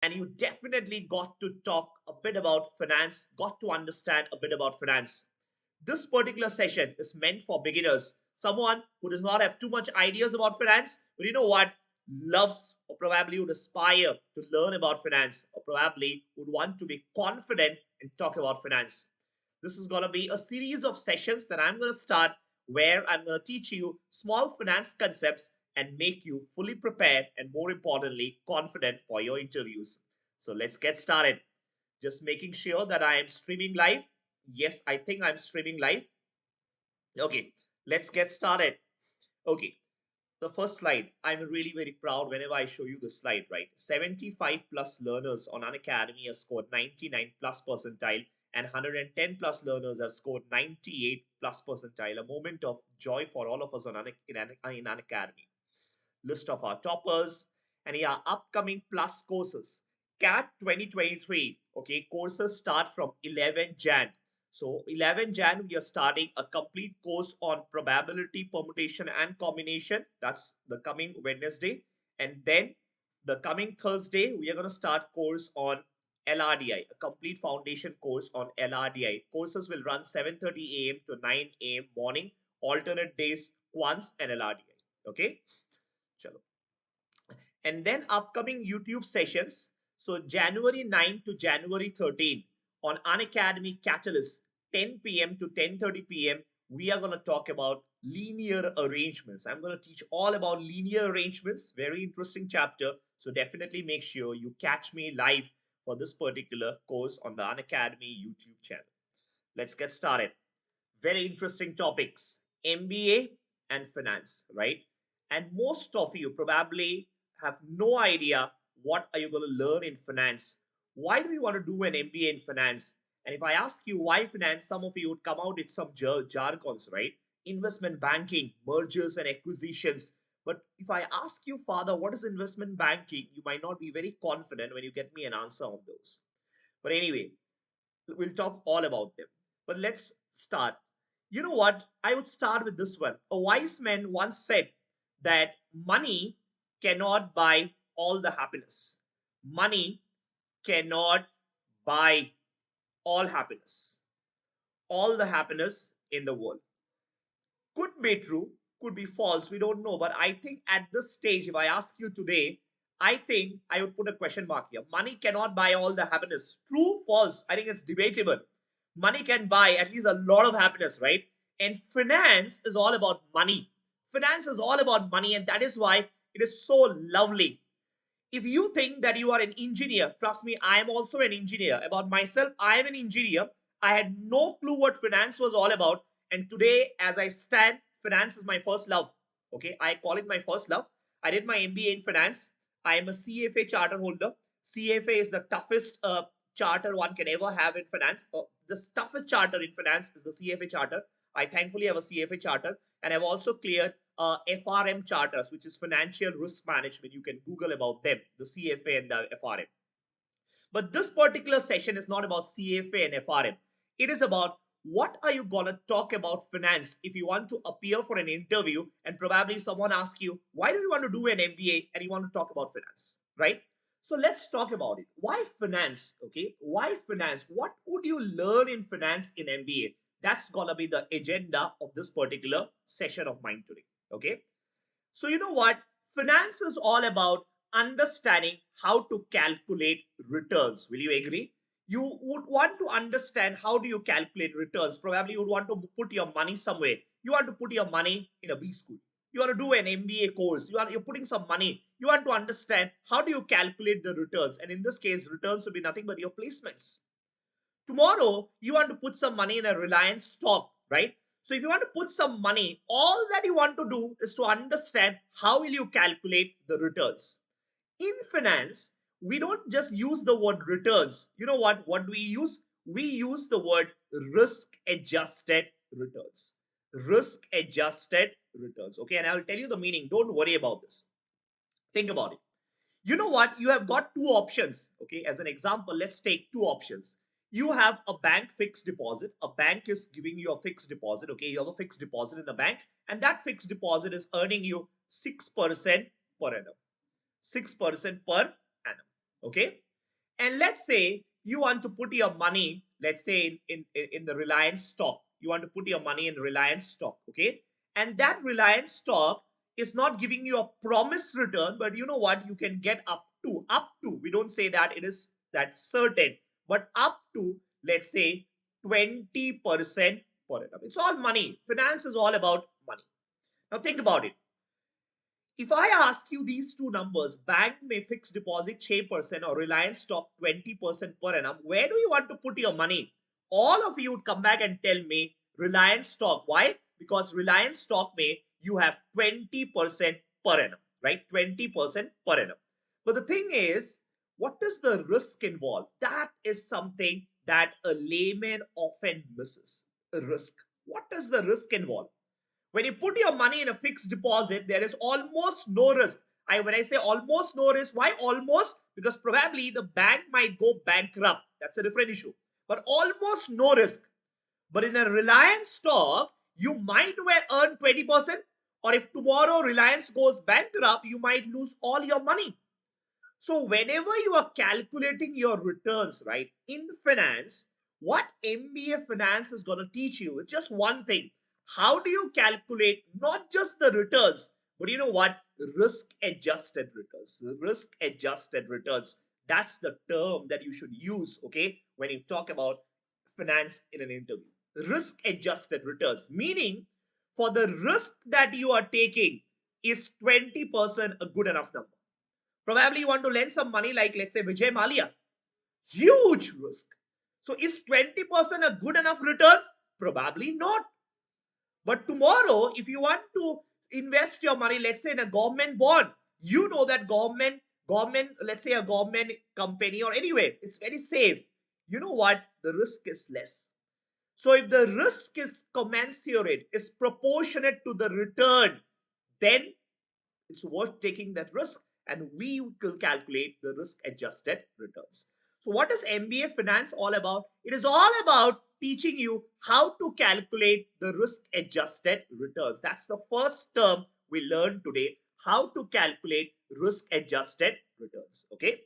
and you definitely got to talk a bit about finance, got to understand a bit about finance. This particular session is meant for beginners, someone who does not have too much ideas about finance, but you know what, loves or probably would aspire to learn about finance, or probably would want to be confident and talk about finance. This is going to be a series of sessions that I'm going to start where I'm going to teach you small finance concepts and make you fully prepared and, more importantly, confident for your interviews. So let's get started. Just making sure that I am streaming live. Yes, I think I'm streaming live. Okay, let's get started. Okay, the first slide. I'm really very proud whenever I show you this slide, right? 75 plus learners on Unacademy have scored 99 plus percentile, and 110 plus learners have scored 98 plus percentile. A moment of joy for all of us in Unacademy. List of our toppers, and yeah, upcoming plus courses. CAT 2023, okay, courses start from 11 Jan. So 11 Jan, we are starting a complete course on probability, permutation, and combination. That's the coming Wednesday. And then the coming Thursday, we are going to start course on LRDI, a complete foundation course on LRDI. Courses will run 7:30 a.m. to 9 a.m. morning, alternate days, quants and LRDI. Okay. Chalo. And then upcoming YouTube sessions. So January 9 to January 13 on Unacademy CAT-alyst, 10 p.m. to 10:30 p.m. We are going to talk about linear arrangements. I'm going to teach all about linear arrangements. Very interesting chapter. So definitely make sure you catch me live for this particular course on the Unacademy YouTube channel. Let's get started. Very interesting topics, MBA and finance, right? And most of you probably have no idea what are you going to learn in finance. Why do you want to do an MBA in finance? And if I ask you why finance, some of you would come out with some jargons, right? Investment banking, mergers and acquisitions. But if I ask you, Father, what is investment banking? You might not be very confident when you get me an answer on those. But anyway, we'll talk all about them. But let's start. You know what? I would start with this one. A wise man once said that money cannot buy all the happiness. Money cannot buy all happiness, all the happiness in the world. Could be true, could be false, we don't know. But I think at this stage, if I ask you today, I think I would put a question mark here. Money cannot buy all the happiness. True, false, I think it's debatable. Money can buy at least a lot of happiness, right? And finance is all about money. Finance is all about money, and that is why it is so lovely. If you think that you are an engineer, trust me, I am also an engineer. About myself, I am an engineer. I had no clue what finance was all about. And today, as I stand, finance is my first love. Okay, I call it my first love. I did my MBA in finance. I am a CFA charter holder. CFA is the toughest charter one can ever have in finance. The toughest charter in finance is the CFA charter. I thankfully have a CFA charter, and I've also cleared FRM charters, which is financial risk management. You can Google about them, the CFA and the FRM. But this particular session is not about CFA and FRM. It is about what are you going to talk about finance if you want to appear for an interview and probably someone asks you, why do you want to do an MBA and you want to talk about finance, right? So let's talk about it. Why finance? Okay. Why finance? What would you learn in finance in MBA? That's going to be the agenda of this particular session of mine today. Okay. So, you know what? Finance is all about understanding how to calculate returns. Will you agree? You would want to understand how do you calculate returns. Probably you would want to put your money somewhere. You want to put your money in a B school. You want to do an MBA course. You're putting some money. You want to understand how do you calculate the returns. And in this case, returns will be nothing but your placements. Tomorrow, you want to put some money in a Reliance stock, right? So if you want to put some money, all that you want to do is to understand how will you calculate the returns. In finance, we don't just use the word returns. You know what? What do we use? We use the word risk adjusted returns. Risk adjusted returns. Okay. And I'll tell you the meaning. Don't worry about this. Think about it. You know what? You have got two options. Okay. As an example, let's take two options. You have a bank fixed deposit. A bank is giving you a fixed deposit. Okay. You have a fixed deposit in a bank, and that fixed deposit is earning you 6% per annum. 6% per annum. Okay. And let's say you want to put your money, let's say in the Reliance stock. You want to put your money in Reliance stock, okay? And that Reliance stock is not giving you a promised return, but you know what? You can get up to, we don't say that it is that certain, but up to, let's say, 20% per annum. It's all money. Finance is all about money. Now think about it. If I ask you these two numbers, bank may fixed deposit 6% or Reliance stock 20% per annum, where do you want to put your money? All of you would come back and tell me Reliance stock. Why? Because Reliance stock may you have 20% per annum, right? 20% per annum. But the thing is, what is the risk involved? That is something that a layman often misses. A risk. What is the risk involved? When you put your money in a fixed deposit, there is almost no risk. When I say almost no risk, why almost? Because probably the bank might go bankrupt. That's a different issue. But almost no risk. But in a Reliance stock, you might earn 20%. Or if tomorrow Reliance goes bankrupt, you might lose all your money. So whenever you are calculating your returns, right, in finance, what MBA finance is going to teach you is just one thing. How do you calculate not just the returns, but you know what? Risk adjusted returns. Risk adjusted returns. That's the term that you should use, okay, when you talk about finance in an interview. Risk adjusted returns, meaning for the risk that you are taking, is 20% a good enough number? Probably you want to lend some money, like let's say Vijay Malia. Huge risk. So is 20% a good enough return? Probably not. But tomorrow, if you want to invest your money, let's say in a government bond, you know that government, let's say a government company or anyway, it's very safe. You know what? The risk is less. So if the risk is commensurate, is proportionate to the return, then it's worth taking that risk, and we will calculate the risk adjusted returns. So what is MBA finance all about? It is all about teaching you how to calculate the risk adjusted returns. That's the first term we learned today, how to calculate risk adjusted returns. Okay,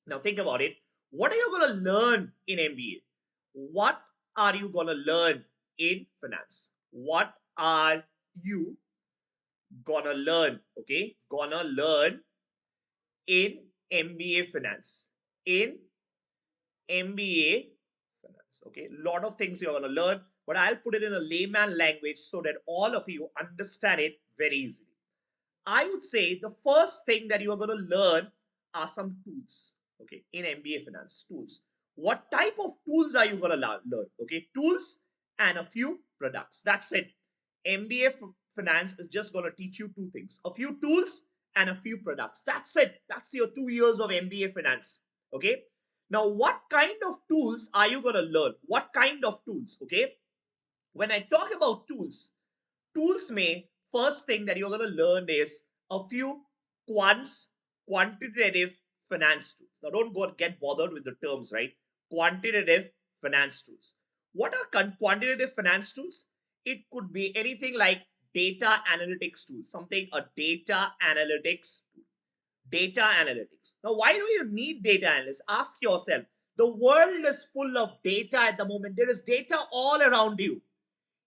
now think about it. What are you going to learn in MBA? What are you going to learn in finance? What are you gonna learn? Okay, gonna learn in MBA finance. In MBA finance. Okay, lot of things you're gonna learn, but I'll put it in a layman language so that all of you understand it very easily. I would say the first thing that you are going to learn are some tools. Okay, in MBA finance, tools. What type of tools are you going to learn? Okay, tools and a few products. That's it. MBA finance is just going to teach you two things: a few tools and a few products. That's it. That's your 2 years of MBA finance. Okay. Now, what kind of tools are you going to learn? What kind of tools? Okay. When I talk about tools may, first thing that you're going to learn is a few quantitative finance tools. Now don't get bothered with the terms, right? Quantitative finance tools. What are quantitative finance tools? It could be anything like data analytics tools, something a data analytics tool. Data analytics. Now, why do you need data analysts? Ask yourself. The world is full of data at the moment. There is data all around you.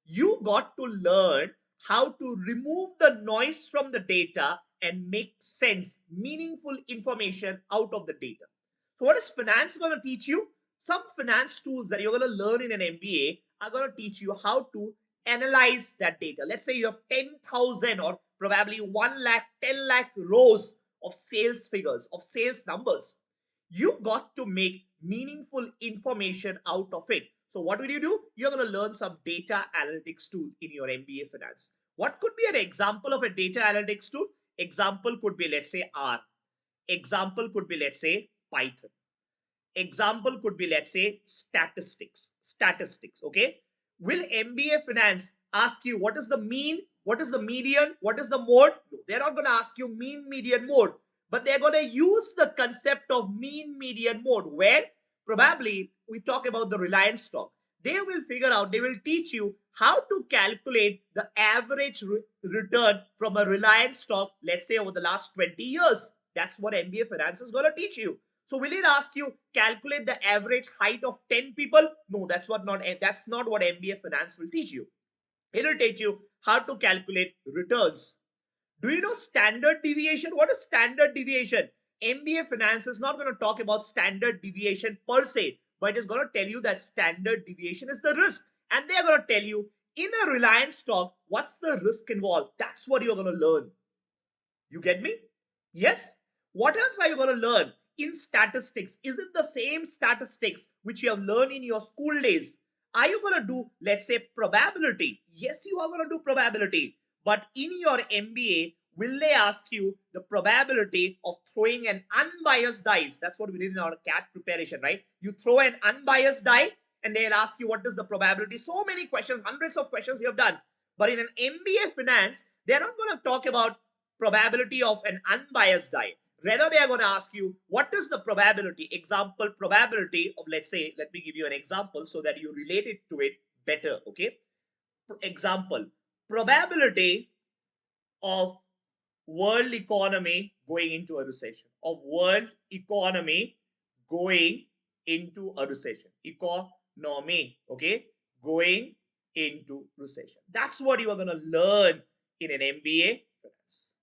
You got to learn how to remove the noise from the data and make sense, meaningful information out of the data. So what is finance going to teach you? Some finance tools that you're going to learn in an MBA are going to teach you how to analyze that data. Let's say you have 10,000 or probably 1 lakh, 10 lakh rows of sales figures, of sales numbers. You got to make meaningful information out of it. So what will you do? You're going to learn some data analytics tool in your MBA finance. What could be an example of a data analytics tool? Example could be, let's say, R. Example could be, let's say, Python. Example could be, let's say, statistics. Statistics, okay? Will MBA finance ask you what is the mean, what is the median, what is the mode? No, they're not going to ask you mean, median, mode. But they're going to use the concept of mean, median, mode, where probably we talk about the Reliance stock. They will figure out, they will teach you how to calculate the average return from a Reliance stock, let's say over the last 20 years. That's what MBA finance is going to teach you. So will it ask you calculate the average height of 10 people? No, that's not what MBA finance will teach you. It will teach you how to calculate returns. Do you know standard deviation? What is standard deviation? MBA finance is not going to talk about standard deviation per se, but it is going to tell you that standard deviation is the risk. And they are going to tell you in a Reliance stock, what's the risk involved? That's what you're going to learn. You get me? Yes. What else are you going to learn in statistics? Is it the same statistics which you have learned in your school days? Are you going to do, let's say, probability? Yes, you are going to do probability. But in your MBA, will they ask you the probability of throwing an unbiased dice? That's what we did in our CAT preparation, right? You throw an unbiased die and they'll ask you what is the probability. So many questions, hundreds of questions you have done. But in an MBA finance, they're not going to talk about probability of an unbiased die. Rather, they are going to ask you, what is the probability? Example, probability of, let's say, let me give you an example so that you relate it to it better, okay? Example, probability of world economy going into a recession, of world economy going into a recession, economy, okay, going into recession. That's what you are going to learn in an MBA finance,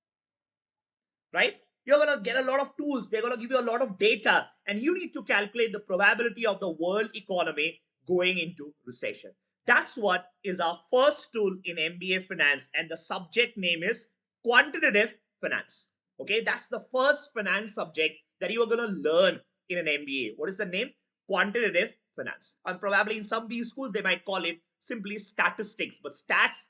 right? You're going to get a lot of tools. They're going to give you a lot of data, and you need to calculate the probability of the world economy going into recession. That's what is our first tool in MBA finance, and the subject name is quantitative finance. Okay, that's the first finance subject that you are going to learn in an MBA. What is the name? Quantitative finance. And probably in some B schools they might call it simply statistics, but stats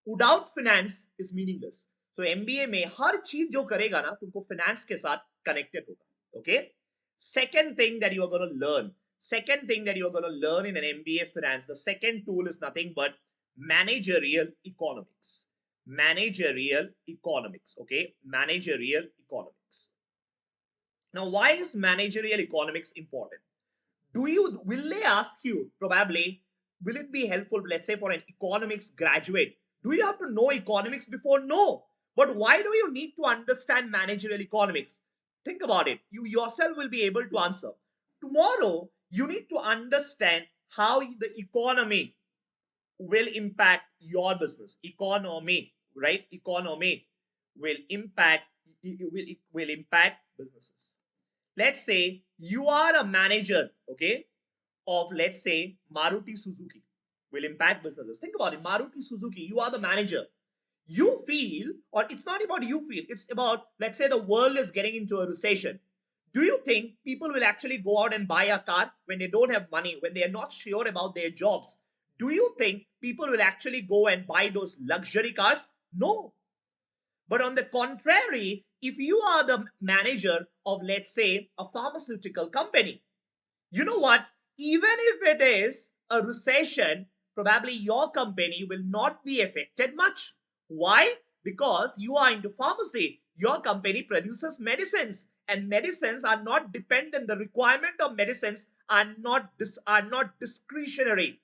without finance is meaningless. So MBA में हर चीज जो करेगा ना तुमको finance के साथ connected होगा. Okay. Second thing that you are going to learn. Second thing that you are going to learn in an MBA finance. The second tool is nothing but managerial economics. Managerial economics. Okay. Managerial economics. Now, why is managerial economics important? Will they ask you probably, will it be helpful, let's say for an economics graduate? Do you have to know economics before? No. But why do you need to understand managerial economics? Think about it. You yourself will be able to answer. Tomorrow, you need to understand how the economy will impact your business. Economy, right? Economy will impact businesses. Let's say you are a manager, okay, of, let's say, Maruti Suzuki. Will impact businesses. Think about it. Maruti Suzuki, you are the manager. You feel, or it's not about you feel, it's about, let's say the world is getting into a recession. Do you think people will actually go out and buy a car when they don't have money, when they are not sure about their jobs? Do you think people will actually go and buy those luxury cars? No. But on the contrary, if you are the manager of, let's say, a pharmaceutical company, you know what? Even if it is a recession, probably your company will not be affected much. Why? Because you are into pharmacy. Your company produces medicines, and medicines are not dependent. The requirement of medicines are not discretionary,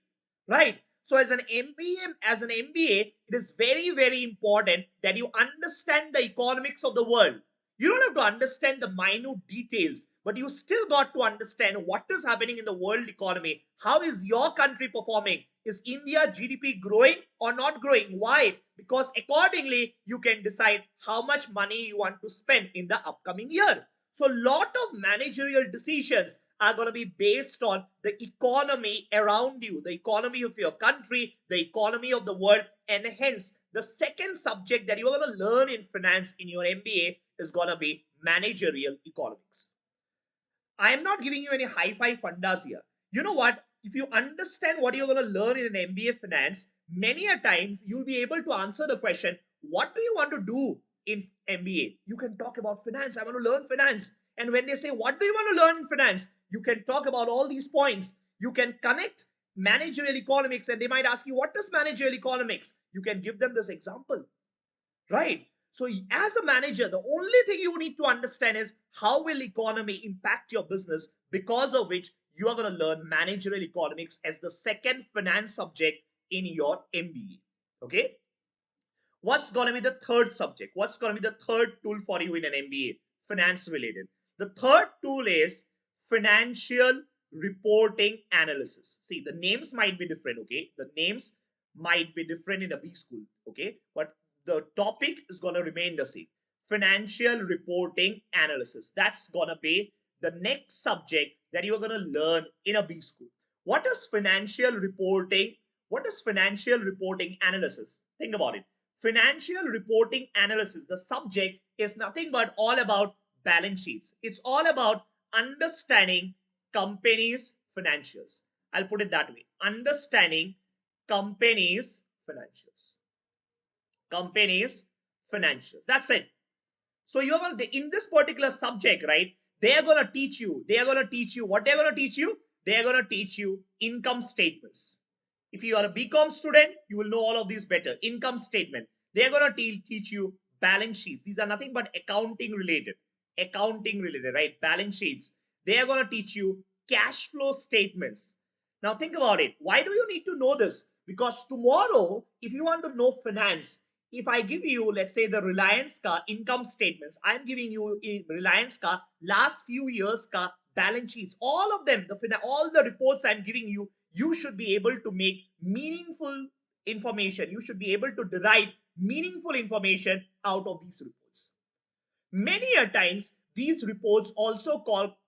right? So as an MBA, it is very, very important that you understand the economics of the world. You don't have to understand the minute details, but you still got to understand what is happening in the world economy. How is your country performing? Is India GDP growing or not growing? Why? Because accordingly, you can decide how much money you want to spend in the upcoming year. So a lot of managerial decisions are going to be based on the economy around you, the economy of your country, the economy of the world, and hence the second subject that you are going to learn in finance in your MBA is going to be managerial economics. I am not giving you any high-fi fundas here. You know what? If you understand what you're going to learn in an MBA finance, many a times you'll be able to answer the question, what do you want to do in MBA? You can talk about finance. I want to learn finance. And when they say, what do you want to learn in finance? You can talk about all these points. You can connect managerial economics, and they might ask you, what is managerial economics? You can give them this example, right? So as a manager, the only thing you need to understand is how will economy impact your business, because of which you are going to learn managerial economics as the second finance subject in your MBA. Okay. What's going to be the third subject? What's going to be the third tool for you in an MBA? Finance related. The third tool is financial reporting analysis. See, the names might be different, okay? The names might be different in a B school, okay? But the topic is going to remain the same. Financial reporting analysis. That's going to be the next subject that you're going to learn in a B school. What is financial reporting? What is financial reporting analysis? Think about it. Financial reporting analysis, the subject is nothing but all about balance sheets. It's all about understanding companies' financials. I'll put it that way. Understanding companies' financials. Companies' financials. That's it. So you're going to, in this particular subject, right? They are going to teach you. They are going to teach you. What they're going to teach you? They are going to teach you income statements. If you are a BCom student, you will know all of these better. Income statement. They are going to teach you balance sheets. These are nothing but accounting related. Accounting related, right? Balance sheets. They are going to teach you cash flow statements. Now think about it. Why do you need to know this? Because tomorrow, if you want to know finance, if I give you, let's say, the Reliance car income statements, I'm giving you in Reliance car last few years car balance sheets, all of them, all the reports I'm giving you, you should be able to make meaningful information. You should be able to derive meaningful information out of these reports. Many a times, these reports also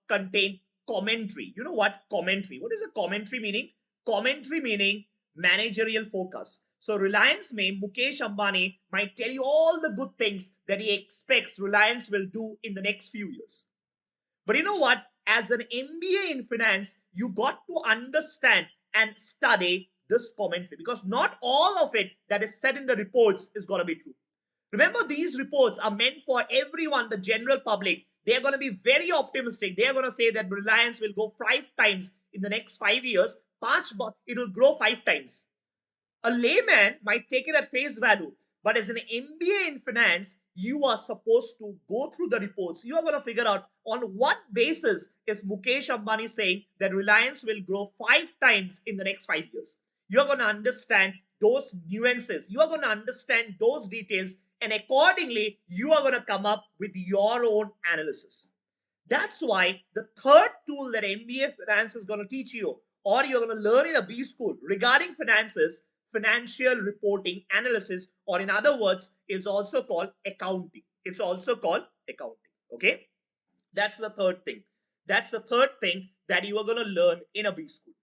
contain commentary. You know what? Commentary. What is a commentary meaning? Commentary meaning managerial focus. So Reliance may, Mukesh Ambani might tell you all the good things that he expects Reliance will do in the next few years. But you know what? As an MBA in finance, you got to understand and study this commentary, because not all of it that is said in the reports is going to be true. Remember, these reports are meant for everyone, the general public. They are going to be very optimistic. They are going to say that Reliance will go 5 times in the next 5 years. It will grow 5 times. A layman might take it at face value, but as an MBA in finance, you are supposed to go through the reports. You are going to figure out on what basis is Mukesh Ambani saying that Reliance will grow 5 times in the next 5 years. You are going to understand those nuances. You are going to understand those details, and accordingly, you are going to come up with your own analysis. That's why the third tool that MBA finance is going to teach you, or you're going to learn in a B school regarding finances, financial reporting analysis, or in other words, it's also called accounting. It's also called accounting. Okay. That's the third thing. That's the third thing that you are going to learn in a B school.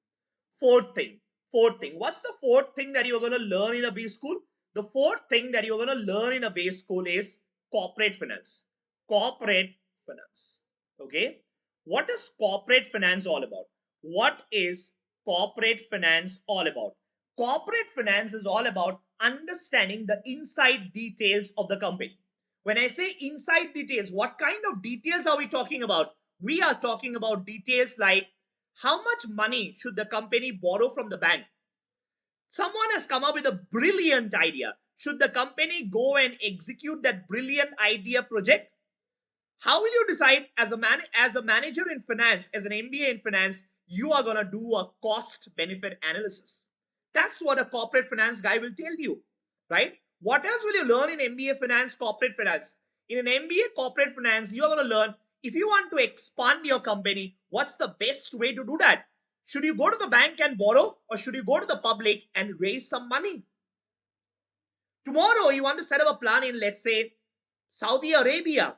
Fourth thing. What's the fourth thing that you're going to learn in a B school? The fourth thing that you're going to learn in a B school is corporate finance. Corporate finance. Okay. What is corporate finance all about? What is corporate finance all about? Corporate finance is all about understanding the inside details of the company. When I say inside details, what kind of details are we talking about? We are talking about details like how much money should the company borrow from the bank? Someone has come up with a brilliant idea. Should the company go and execute that brilliant idea project? How will you decide as a manager in finance, as an MBA in finance, you are going to do a cost benefit analysis? That's what a corporate finance guy will tell you, right? What else will you learn in MBA finance, corporate finance? In an MBA corporate finance, you are going to learn if you want to expand your company, what's the best way to do that? Should you go to the bank and borrow, or should you go to the public and raise some money? Tomorrow, you want to set up a plan in, let's say, Saudi Arabia,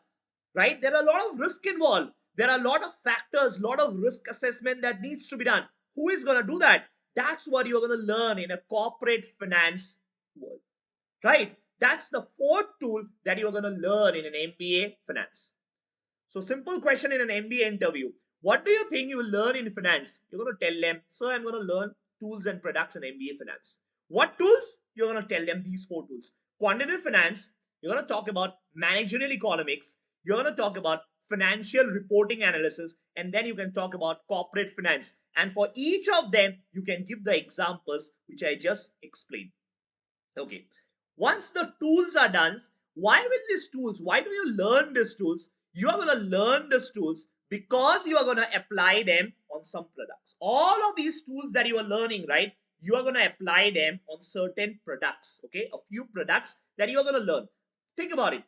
right? There are a lot of risk involved. There are a lot of factors, a lot of risk assessment that needs to be done. Who is going to do that? That's what you're going to learn in a corporate finance world, right? That's the fourth tool that you're going to learn in an MBA finance. So simple question in an MBA interview. What do you think you will learn in finance? You're going to tell them, sir, I'm going to learn tools and products in MBA finance. What tools? You're going to tell them these 4 tools. Quantitative finance, you're going to talk about managerial economics, you're going to talk about financial reporting analysis, and then you can talk about corporate finance. And for each of them, you can give the examples which I just explained. Okay. Once the tools are done, why will these tools? Why do you learn these tools? You are going to learn these tools because you are going to apply them on some products. All of these tools that you are learning, right? You are going to apply them on certain products. Okay. A few products that you are going to learn. Think about it.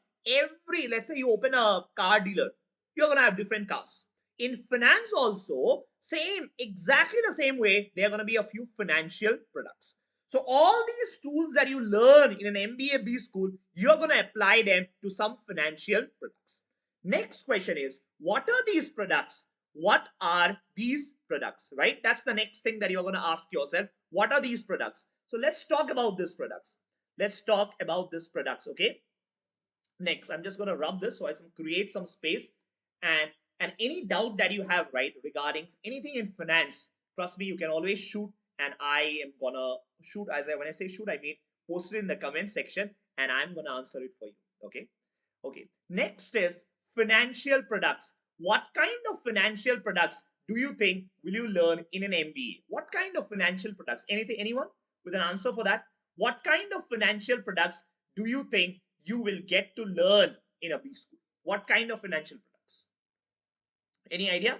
Let's say you open a car dealer. You're going to have different cars. In finance also, same, exactly the same way, there are going to be a few financial products. So all these tools that you learn in an MBA B school, you're going to apply them to some financial products. Next question is, what are these products? What are these products, right? That's the next thing that you're going to ask yourself. What are these products? So let's talk about these products. Let's talk about these products, okay? Next, I'm just going to rub this so I can create some space. And any doubt that you have, right, regarding anything in finance, trust me, you can always shoot, and I am gonna shoot. When I say shoot, I mean post it in the comment section, and I'm gonna answer it for you. Okay. Okay. Next is financial products. What kind of financial products do you think will you learn in an MBA? What kind of financial products? Anything? Anyone with an answer for that? What kind of financial products do you think you will get to learn in a B school? What kind of financial products? Any idea?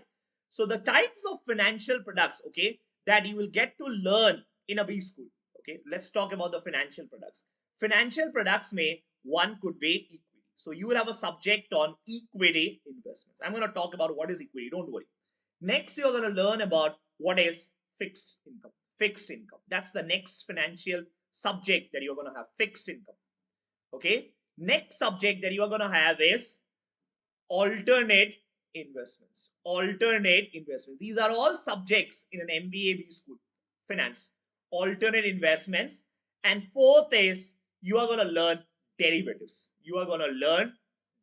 So the types of financial products, okay, that you will get to learn in a B school. Okay, let's talk about the financial products. Financial products may, one could be equity. So you will have a subject on equity investments. I'm going to talk about what is equity. Don't worry. Next, you're going to learn about what is fixed income. Fixed income. That's the next financial subject that you're going to have. Fixed income. Okay. Next subject that you are going to have is alternate investments. Alternate investments. These are all subjects in an MBA B school. Finance. Alternate investments. And fourth is you are going to learn derivatives. You are going to learn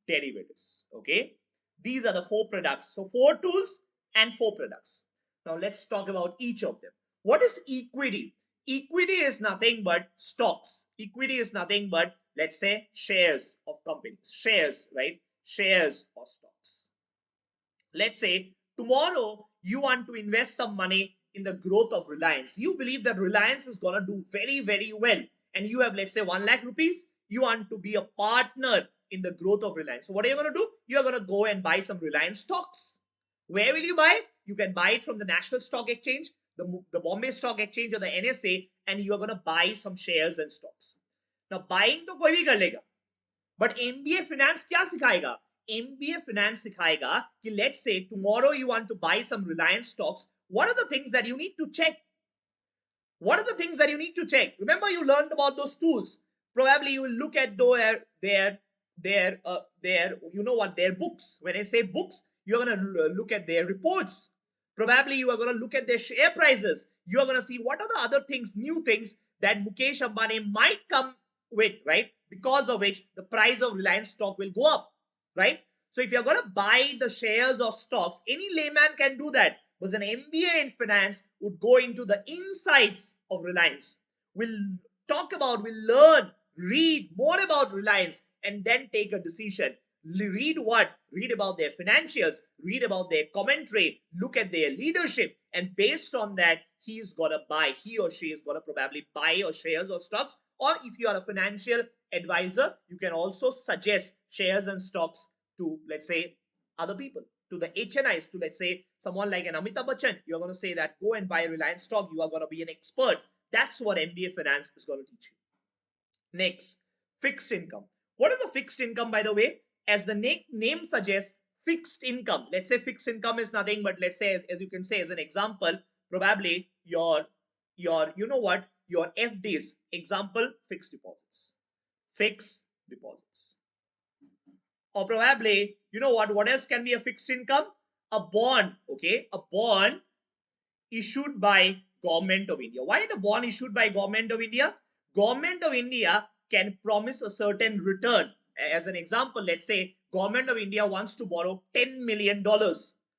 derivatives. Okay. These are the four products. So 4 tools and 4 products. Now let's talk about each of them. What is equity? Equity is nothing but stocks. Equity is nothing but, let's say, shares of companies. Shares, right? Shares or stocks. Let's say tomorrow you want to invest some money in the growth of Reliance. You believe that Reliance is going to do very, very well. And you have, let's say, 1 lakh rupees. You want to be a partner in the growth of Reliance. So what are you going to do? You are going to go and buy some Reliance stocks. Where will you buy? You can buy it from the National Stock Exchange, the Bombay Stock Exchange, or the NSA, and you are going to buy some shares and stocks. Now, buying to koi bhi kar lega. But MBA Finance क्या सिखाएगा? MBA Finance सिखाएगा कि let's say tomorrow you want to buy some Reliance stocks. What are the things that you need to check? What are the things that you need to check? Remember, you learned about those tools. Probably you will look at their you know what, their books. When I say books, you're going to look at their reports. Probably you are going to look at their share prices. You are going to see what are the other things, new things that Mukesh Ambani might come with, right? Because of which the price of Reliance stock will go up, right? So if you're going to buy the shares of stocks, any layman can do that. But an MBA in finance would go into the insights of Reliance. We'll talk about, we'll learn, read more about Reliance, and then take a decision. Read what? Read about their financials, read about their commentary, look at their leadership, and based on that, he or she is gonna probably buy or shares or stocks. Or if you are a financial advisor, you can also suggest shares and stocks to, let's say, other people, to the HNIs, to, let's say, someone like an Amitabh Bachchan. You're going to say that go and buy a Reliance stock. You are going to be an expert. That's what MBA Finance is going to teach you. Next, fixed income. What is a fixed income, by the way? As the name suggests, fixed income. Let's say fixed income is nothing but, let's say, as you can say, as an example, probably your you know what, your FDs. Example, fixed deposits. Fixed deposits. Or probably, you know what else can be a fixed income? A bond, okay? A bond issued by Government of India. Why the bond issued by Government of India? Government of India can promise a certain return. As an example, let's say Government of India wants to borrow $10 million.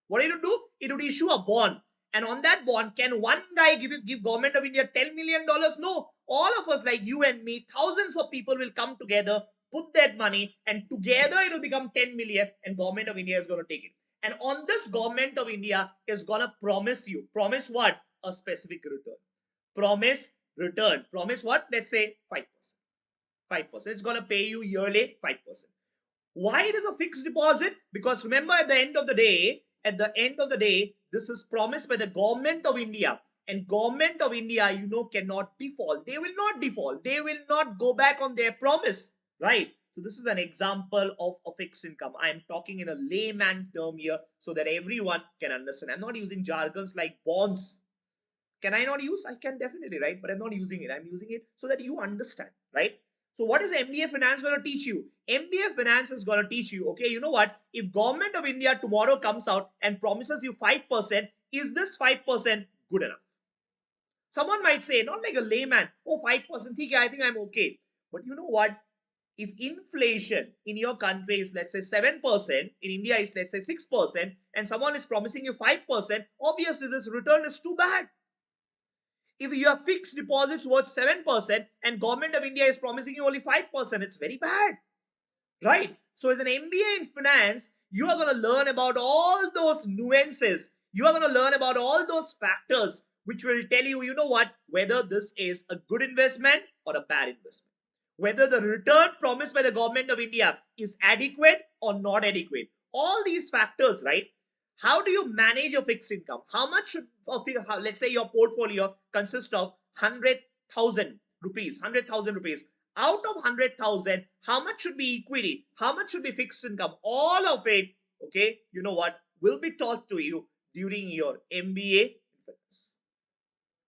What do? It would issue a bond. And on that bond, can one guy give Government of India $10 million? No. All of us, like you and me, thousands of people will come together, put that money, and together it will become 10 million, and Government of India is going to take it. And on this, Government of India is going to promise you. Promise what? A specific return. Promise return. Promise what? Let's say 5%. 5%. It's going to pay you yearly 5%. Why it is a fixed deposit? Because remember, at the end of the day, this is promised by the Government of India. And Government of India, you know, cannot default. They will not default. They will not go back on their promise, right? So this is an example of a fixed income. I am talking in a layman term here so that everyone can understand. I'm not using jargons like bonds. Can I not use? I can definitely, right? But I'm not using it. I'm using it so that you understand, right? So what is MBA Finance going to teach you? MBA Finance is going to teach you, okay, you know what? If Government of India tomorrow comes out and promises you 5%, is this 5% good enough? Someone might say, not like a layman, oh, 5%, I think I'm okay. But you know what? If inflation in your country is, let's say, 7%, in India is, let's say, 6%, and someone is promising you 5%, obviously this return is too bad. If you have fixed deposits worth 7% and Government of India is promising you only 5%, it's very bad, right? So as an MBA in finance, you are going to learn about all those nuances. You are going to learn about all those factors which will tell you, you know what, whether this is a good investment or a bad investment. Whether the return promised by the Government of India is adequate or not adequate. All these factors, right? How do you manage your fixed income? How much should, let's say your portfolio consists of 100,000 rupees, 100,000 rupees. Out of 100,000, how much should be equity? How much should be fixed income? All of it, okay, you know what, will be taught to you during your MBA in finance.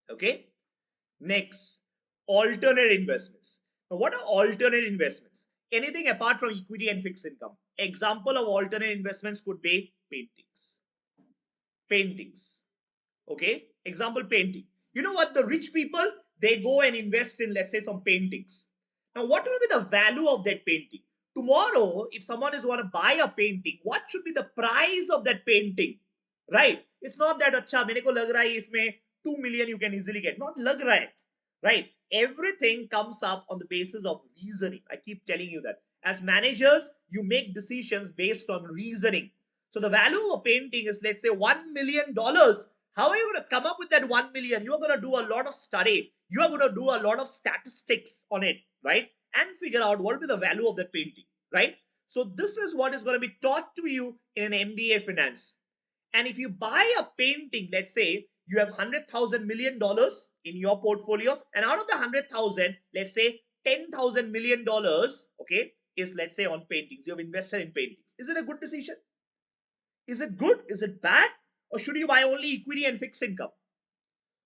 Okay. Next, alternate investments. Now, what are alternate investments? Anything apart from equity and fixed income. Example of alternate investments could be paintings. Paintings. Okay. Example, painting. You know what? The rich people, they go and invest in, let's say, some paintings. Now, what will be the value of that painting? Tomorrow, if someone is going to buy a painting, what should be the price of that painting? Right? It's not that, acha, मेरे को लग रहा है इसमें 2 million you can easily get. Not लग रहा है. Right? Everything comes up on the basis of reasoning. I keep telling you that. As managers, you make decisions based on reasoning. So the value of a painting is, let's say, $1 million. How are you going to come up with that 1 million? You are going to do a lot of study. You are going to do a lot of statistics on it, right? And figure out what will be the value of that painting, right? So this is what is going to be taught to you in an MBA finance. And if you buy a painting, let's say you have $100,000 million in your portfolio, and out of the 100,000, let's say $10,000 million, okay, is, let's say, on paintings. You have invested in paintings. Is it a good decision? Is it good? Is it bad? Or should you buy only equity and fixed income?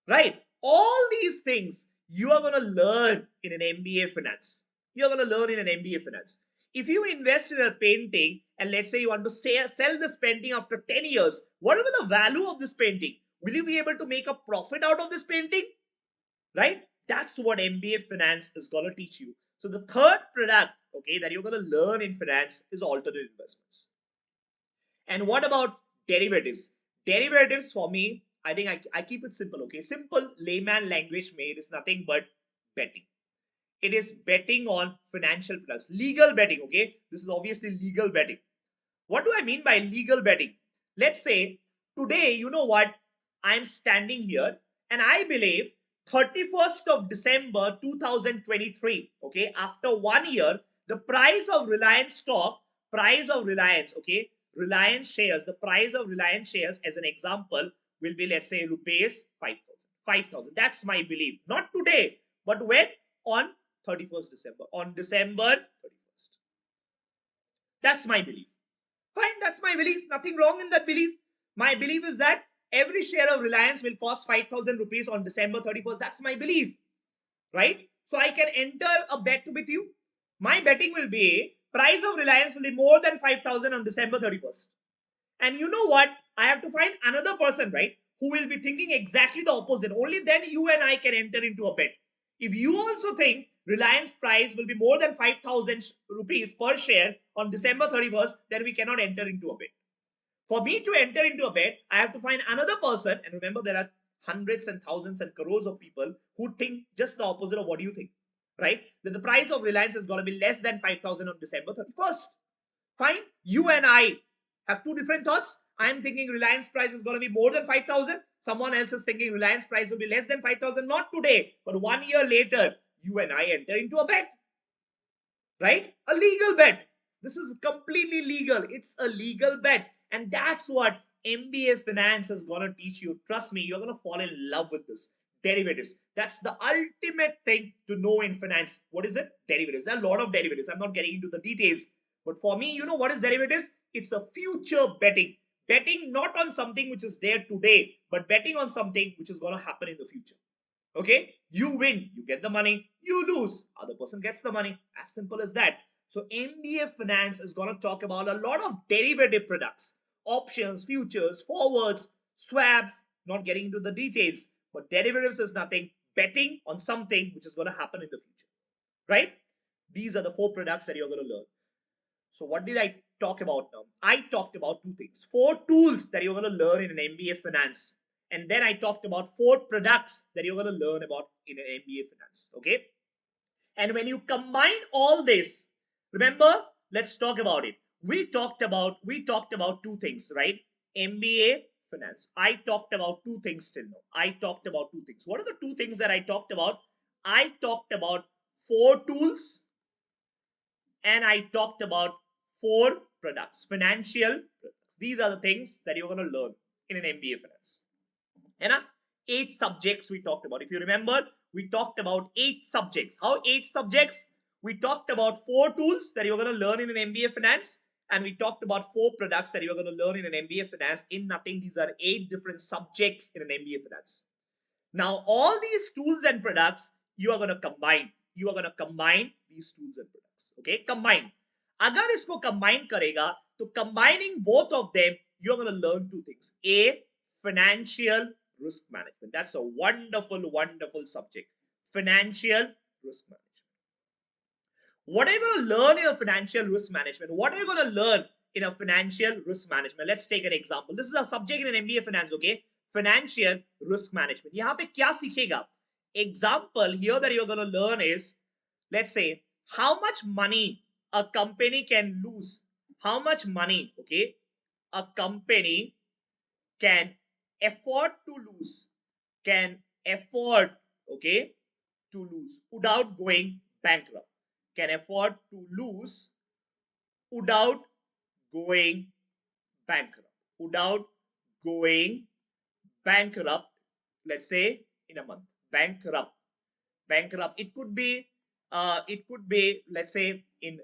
Right? All these things you are going to learn in an MBA finance. You are going to learn in an MBA finance. If you invest in a painting and let's say you want to sell this painting after 10 years, what will be the value of this painting? Will you be able to make a profit out of this painting? Right? That's what MBA finance is going to teach you. So the third product, okay, that you're going to learn in finance is alternate investments. And what about derivatives? Derivatives for me, I think I keep it simple, okay? Simple layman language made is nothing but betting. It is betting on financial products. Legal betting, okay? This is obviously legal betting. What do I mean by legal betting? Let's say today, you know what? I'm standing here and I believe 31st of December 2023, okay? After 1 year, the price of Reliance stock, price of Reliance, okay? Reliance shares, the price of Reliance shares as an example will be, let's say, rupees 5,000. 5,000. That's my belief. Not today, but when? On 31st December. On December 31st. That's my belief. Fine, that's my belief. Nothing wrong in that belief. My belief is that every share of Reliance will cost 5,000 rupees on December 31st. That's my belief. Right? So I can enter a bet with you. My betting will be price of Reliance will be more than 5,000 on December 31st. And you know what? I have to find another person, right, who will be thinking exactly the opposite. Only then you and I can enter into a bet. If you also think Reliance price will be more than 5,000 rupees per share on December 31st, then we cannot enter into a bet. For me to enter into a bet, I have to find another person. And remember, there are hundreds and thousands and crores of people who think just the opposite of what you think, right? That the price of Reliance is going to be less than 5,000 on December 31st. Fine. You and I have two different thoughts. I'm thinking Reliance price is going to be more than 5,000. Someone else is thinking Reliance price will be less than 5,000. Not today, but 1 year later, you and I enter into a bet. Right? A legal bet. This is completely legal. It's a legal bet. And that's what MBA finance is going to teach you. Trust me, you're going to fall in love with this. Derivatives. That's the ultimate thing to know in finance. What is it? Derivatives. There are a lot of derivatives. I'm not getting into the details. But for me, you know what is derivatives? It's a future betting. Betting not on something which is there today, but betting on something which is going to happen in the future. Okay? You win, you get the money. You lose, other person gets the money. As simple as that. So MBA Finance is going to talk about a lot of derivative products, options, futures, forwards, swaps, not getting into the details. But derivatives is nothing, betting on something which is going to happen in the future, right? These are the 4 products that you're going to learn. So what did I talk about now? I talked about 2 things, 4 tools that you're going to learn in an MBA Finance. And then I talked about 4 products that you're going to learn about in an MBA Finance. Okay. And when you combine all this, remember, let's talk about it. We talked about 2 things, right? MBA Finance. I talked about 2 things till now. I talked about 2 things. What are the 2 things that I talked about? I talked about 4 tools and I talked about 4 products, financial products. These are the things that you're going to learn in an MBA Finance. And 8 subjects we talked about. If you remember, we talked about 8 subjects. How 8 subjects? We talked about 4 tools that you're going to learn in an MBA Finance. And we talked about 4 products that you're going to learn in an MBA Finance. In nothing, these are 8 different subjects in an MBA Finance. Now, all these tools and products, you are going to combine. You are going to combine these tools and products. Okay, combine. अगर इसको combine करेगा, तो combining both of them, you're going to learn 2 things. A, financial risk management. That's a wonderful, wonderful subject. Financial risk management. What are you going to learn in a financial risk management? What are you going to learn in a financial risk management? Let's take an example. This is a subject in an MBA Finance, okay? Financial risk management. यहाँ पे क्या सीखेगा? Example here that you're going to learn is, let's say, how much money a company can lose. How much money, okay, a company can afford to lose. Can afford, okay, to lose without going bankrupt. Can afford to lose without going bankrupt. Without going bankrupt, let's say in a month. Bankrupt. It could be let's say in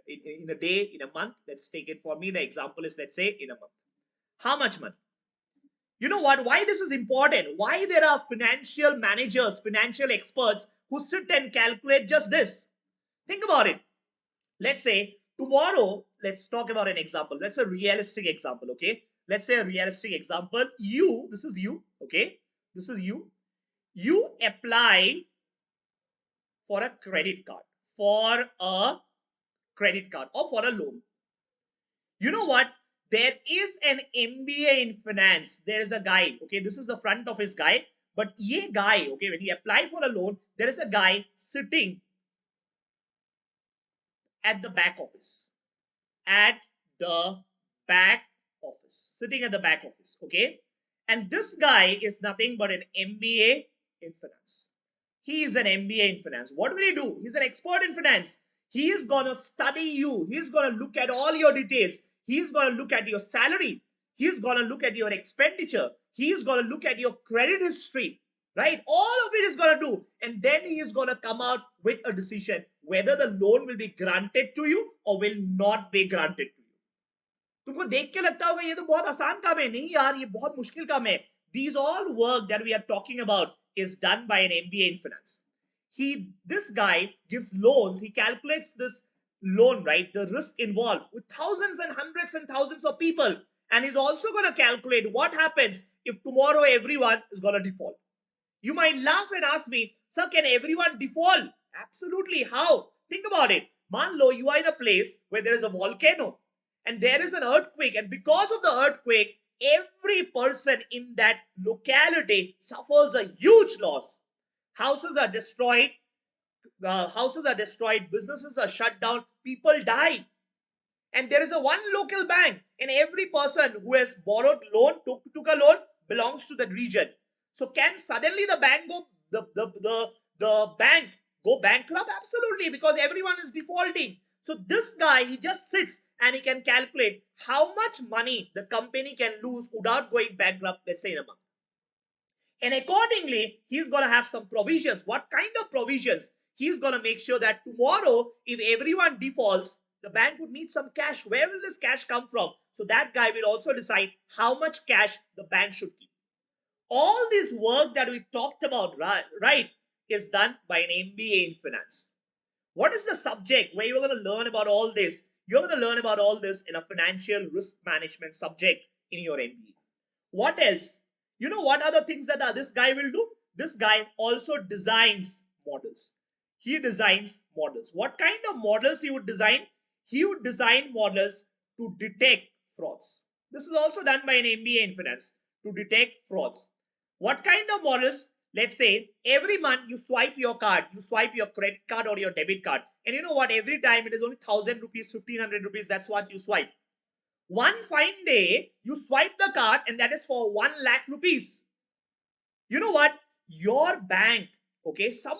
a day, in a month. Let's take it for me. The example is, let's say, in a month. How much money? You know what? Why this is important? Why there are financial managers, financial experts who sit and calculate just this? Think about it. Let's say tomorrow, let's talk about an example. Let's a realistic example, okay? Let's say a realistic example. This is you, okay? This is you. You apply for a credit card, or for a loan. You know what? There is an MBA in finance. There is a guy, okay? This is the front of his guy. But ye guy, okay, when he applied for a loan, there is a guy sitting at the back office. Sitting at the back office, okay? And this guy is nothing but an MBA in finance. He is an MBA in finance. What will he do? He's an expert in finance. He is going to study you. He's going to look at all your details. He's going to look at your salary. He's going to look at your expenditure. He's going to look at your credit history, right? All of it is going to do. And then he is going to come out with a decision whether the loan will be granted to you or will not be granted to you. तुमको देख के लगता होगा ये तो बहुत आसान काम है. नहीं यार, ये बहुत मुश्किल काम है. These all work that we are talking about is done by an MBA in finance. This guy gives loans. He calculates this loan, right? The risk involved with thousands and hundreds and thousands of people. And he's also going to calculate what happens if tomorrow everyone is going to default. You might laugh and ask me, sir, can everyone default? Absolutely. How? Think about it. Man lo, you are in a place where there is a volcano and there is an earthquake. And because of the earthquake, every person in that locality suffers a huge loss. Houses are destroyed. Businesses are shut down. People die. And there is a one local bank, and every person who has borrowed loan, took a loan, belongs to that region. So can suddenly the bank go bankrupt? Absolutely, because everyone is defaulting. So this guy, he just sits and he can calculate how much money the company can lose without going bankrupt, let's say in a month. And accordingly, he's going to have some provisions. What kind of provisions? He's going to make sure that tomorrow, if everyone defaults, the bank would need some cash. Where will this cash come from? So that guy will also decide how much cash the bank should keep. All this work that we talked about, right, is done by an MBA in finance. What is the subject where you're going to learn about all this? You're going to learn about all this in a financial risk management subject in your MBA. What else? You know what other things that this guy will do? This guy also designs models. He designs models. What kind of models he would design? He would design models to detect frauds. This is also done by an MBA in finance, to detect frauds. What kind of models? Let's say every month you swipe your card, you swipe your credit card or your debit card. And you know what? Every time it is only 1,000 rupees, 1,500 rupees. That's what you swipe. One fine day, you swipe the card and that is for 1 lakh rupees. You know what? Your bank, okay, some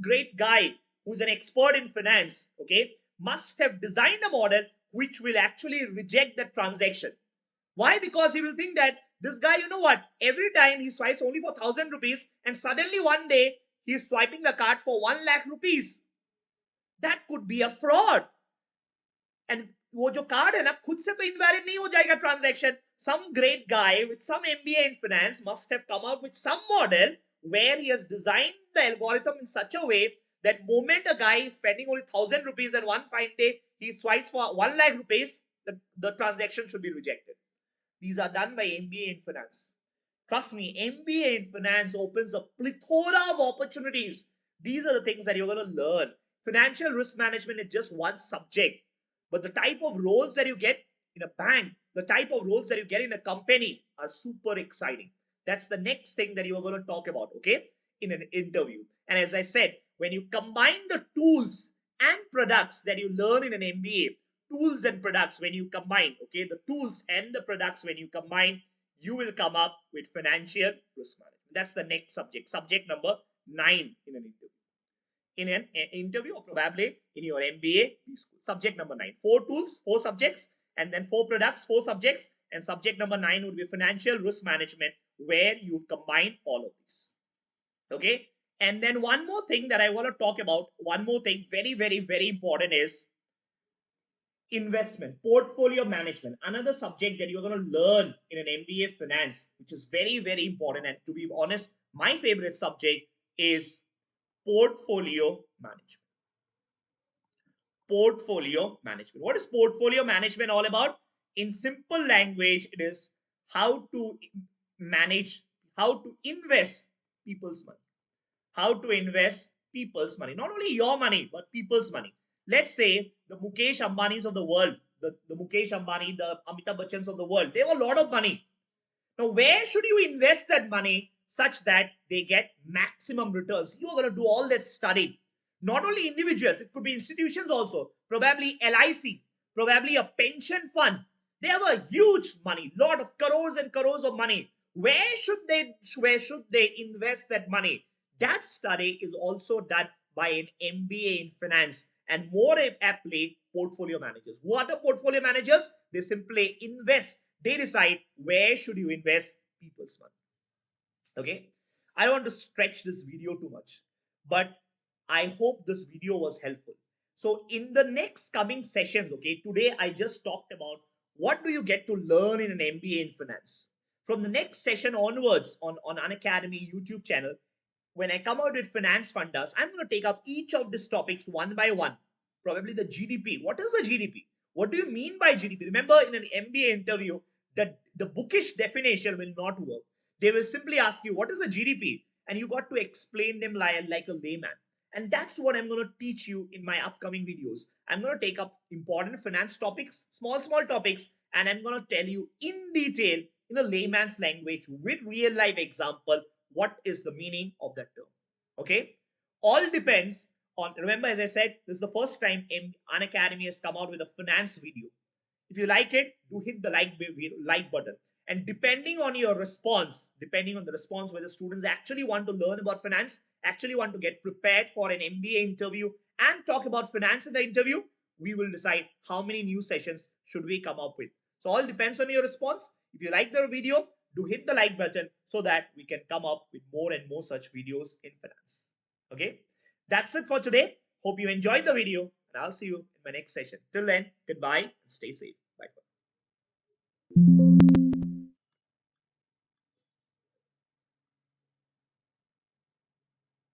great guy who's an expert in finance, okay, must have designed a model which will actually reject that transaction. Why? Because he will think that this guy, you know what? Every time he swipes only for 1,000 rupees and suddenly one day he's swiping the card for 1 lakh rupees. That could be a fraud. And वो जो card है ना खुद से तो invalid नहीं हो जाएगा transaction. Some great guy with some MBA in finance must have come out with some model where he has designed the algorithm in such a way that moment a guy is spending only 1,000 rupees and one fine day he swipes for 1 lakh rupees, the transaction should be rejected. These are done by MBA in finance. Trust me, MBA in finance opens a plethora of opportunities. These are the things that you're going to learn. Financial risk management is just one subject. But the type of roles that you get in a bank, the type of roles that you get in a company are super exciting. That's the next thing that you are going to talk about, okay, in an interview. And as I said, when you combine the tools and products that you learn in an MBA, tools and products, when you combine, okay, the tools and the products, when you combine, you will come up with financial risk management. That's the next subject, subject number 9 in an interview. In an interview or probably in your MBA subject number 9. 4 tools, 4 subjects, and then 4 products, 4 subjects, and subject number 9 would be financial risk management, where you combine all of these. Okay. And then one more thing that I want to talk about, one more thing, very, very, very important, is investment, portfolio management. Another subject that you're going to learn in an MBA finance, which is very, very important. And to be honest, my favorite subject is portfolio management. Portfolio management. What is portfolio management all about? In simple language, it is how to manage, how to invest people's money. How to invest people's money. Not only your money, but people's money. Let's say the Mukesh Ambanis of the world, the Mukesh Ambani, the Amitabh Bachchans of the world, they have a lot of money. Now, where should you invest that money such that they get maximum returns? You are going to do all that study. Not only individuals, it could be institutions also. Probably LIC, probably a pension fund. They have a huge money, lot of crores and crores of money. Where should they invest that money? That study is also done by an MBA in finance, and more aptly, portfolio managers. What are portfolio managers? They simply invest. They decide where should you invest people's money. Okay, I don't want to stretch this video too much, but I hope this video was helpful. So in the next coming sessions, okay, today I just talked about what do you get to learn in an MBA in finance. From the next session onwards on Unacademy YouTube channel, when I come out with finance fundas, I'm going to take up each of these topics one by one. Probably the GDP. What is the GDP? What do you mean by GDP? Remember, in an MBA interview, the bookish definition will not work. They will simply ask you, what is the GDP? And you got to explain them like a layman. And that's what I'm going to teach you in my upcoming videos. I'm going to take up important finance topics, small topics, and I'm going to tell you in detail, in a layman's language, with real life example, what is the meaning of that term. Okay, all depends on, remember, as I said, this is the first time Unacademy has come out with a finance video. If you like it, do hit the like button. And depending on your response, depending on the response, whether students actually want to learn about finance, actually want to get prepared for an MBA interview and talk about finance in the interview, we will decide how many new sessions should we come up with. So all depends on your response. If you like the video, do hit the like button so that we can come up with more and more such videos in finance. Okay, that's it for today. Hope you enjoyed the video, and I'll see you in my next session. Till then, goodbye and stay safe. Bye.